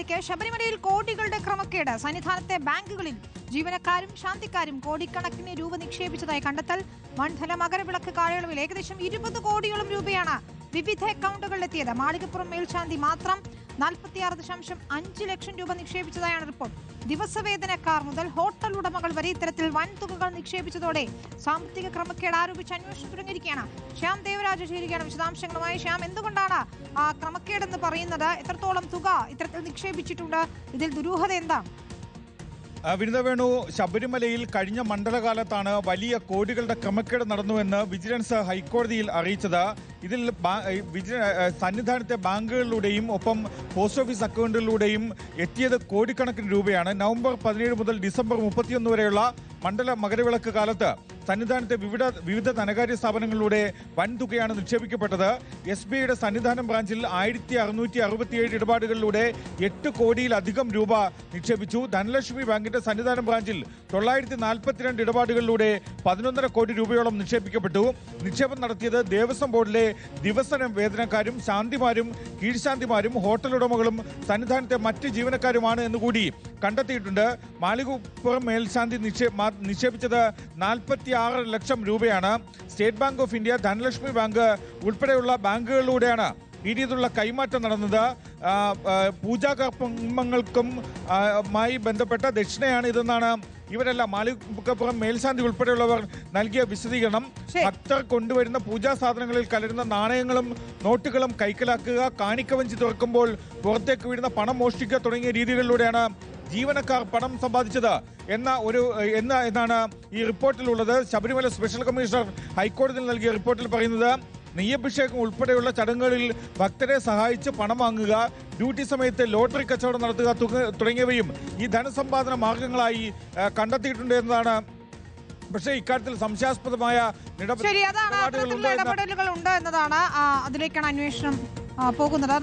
വാർത്തയിലേക്ക്. ശബരിമലയിൽ കോടികളുടെ ക്രമക്കേട്. സന്നിധാനത്തെ ബാങ്കുകളിൽ ജീവനക്കാരും ശാന്തിക്കാരും കോടിക്കണക്കിന് രൂപ നിക്ഷേപിച്ചതായി കണ്ടെത്തൽ. മണ്ഡല മകരവിളക്ക് കാലയളവിൽ ഏകദേശം 20 കോടിയോളം രൂപയാണ് വിവിധ അക്കൗണ്ടുകളിലെത്തിയത്. മാളികപ്പുറം മേൽശാന്തി മാത്രം 46.5 ലക്ഷം രൂപ നിക്ഷേപിച്ചതായാണ് റിപ്പോർട്ട്. ദിവസവേതനക്കാർ മുതൽ ഹോട്ടൽ ഉടമകൾ വരെ ഇത്തരത്തിൽ വൻ തുകകൾ നിക്ഷേപിച്ചതോടെ സാമ്പത്തിക ക്രമക്കേട് ആരോപിച്ച് അന്വേഷണം തുടങ്ങിയിരിക്കുകയാണ്. ശ്യാം ദേവരാജ് ചേരുകയാണ് വിശദാംശങ്ങളുമായി. ശ്യാം, എന്തുകൊണ്ടാണ് ക്രമക്കേടെന്ന് പറയുന്നത്? എത്രത്തോളം തുക ഇത്തരത്തിൽ നിക്ഷേപിച്ചിട്ടുണ്ട്? ഇതിൽ ദുരൂഹത എന്താണ്? വിനിത വേണു, ശബരിമലയിൽ കഴിഞ്ഞ മണ്ഡലകാലത്താണ് വലിയ കോടികളുടെ ക്രമക്കേട് നടന്നുവെന്ന് വിജിലൻസ് ഹൈക്കോടതിയിൽ അറിയിച്ചത്. ഇതിൽ സന്നിധാനത്തെ ബാങ്കുകളിലൂടെയും ഒപ്പം പോസ്റ്റ് ഓഫീസ് അക്കൗണ്ടുകളിലൂടെയും എത്തിയത് കോടിക്കണക്കിന് രൂപയാണ്. നവംബർ 17 മുതൽ ഡിസംബർ 31 വരെയുള്ള മണ്ഡല മകരവിളക്ക് കാലത്ത് സന്നിധാനത്തെ വിവിധ ധനകാര്യ സ്ഥാപനങ്ങളിലൂടെ വൻതുകയാണ് നിക്ഷേപിക്കപ്പെട്ടത്. SBIയുടെ സന്നിധാനം ബ്രാഞ്ചിൽ 1667 ഇടപാടുകളിലൂടെ 8 കോടിയിലധികം രൂപ നിക്ഷേപിച്ചു. ധനലക്ഷ്മി ബാങ്കിന്റെ സന്നിധാനം ബ്രാഞ്ചിൽ 942 ഇടപാടുകളിലൂടെ 11.5 കോടി രൂപയോളം നിക്ഷേപിക്കപ്പെട്ടു. നിക്ഷേപം നടത്തിയത് ദേവസ്വം ബോർഡിലെ ദിവസ വേതനക്കാരും ശാന്തിമാരും കീഴ്ശാന്തിമാരും ഹോട്ടൽ ഉടമകളും സന്നിധാനത്തെ മറ്റ് ജീവനക്കാരുമാണ് എന്നുകൂടി കണ്ടെത്തിയിട്ടുണ്ട്. മാളികപ്പുറം മേൽശാന്തി നിക്ഷേപിച്ചത് 46 ലക്ഷം രൂപയാണ്. State Bank of India, Dhanlaxmi bank ഉൾപ്പെടെയുള്ള ബാങ്കുകളിലൂടെയാണ് ഈ രീതിയിലുള്ള കൈമാറ്റം നടന്നത്. പൂജാകർമ്മങ്ങൾക്കും മായി ബന്ധപ്പെട്ട ദക്ഷിണയാണ് ഇതെന്നാണ് ഇവരെല്ലാം മാളികപ്പുറം മേൽശാന്തി ഉൾപ്പെടെയുള്ളവർ നൽകിയ വിശദീകരണം. ഭക്തർ കൊണ്ടുവരുന്ന പൂജാ സാധനങ്ങളിൽ കലരുന്ന നാണയങ്ങളും നോട്ടുകളും കൈക്കലാക്കുക, കാണിക്കവഞ്ചി തുറക്കുമ്പോൾ പുറത്തേക്ക് വീഴുന്ന പണം മോഷ്ടിക്കുക തുടങ്ങിയ രീതികളിലൂടെയാണ് ജീവനക്കാർ പണം സമ്പാദിച്ചത് എന്നാണ് ഈ റിപ്പോർട്ടിലുള്ളത്. ശബരിമല സ്പെഷ്യൽ കമ്മീഷണർ ഹൈക്കോടതിയിൽ നൽകിയ റിപ്പോർട്ടിൽ പറയുന്നത് നെയ്യഭിഷേകം ഉൾപ്പെടെയുള്ള ചടങ്ങുകളിൽ ഭക്തരെ സഹായിച്ച് പണം വാങ്ങുക, ഡ്യൂട്ടി സമയത്ത് ലോട്ടറി കച്ചവടം നടത്തുക തുടങ്ങിയവയും ഈ ധനസമ്പാദന മാർഗങ്ങളായി കണ്ടെത്തിയിട്ടുണ്ട് എന്നതാണ്. പക്ഷേ ഇക്കാര്യത്തിൽ സംശയാസ്പദമായ ഇടപെടലുകൾ ഉണ്ട് എന്നതാണ്. അതിലേക്കാണ് അന്വേഷണം പോകുന്നത്.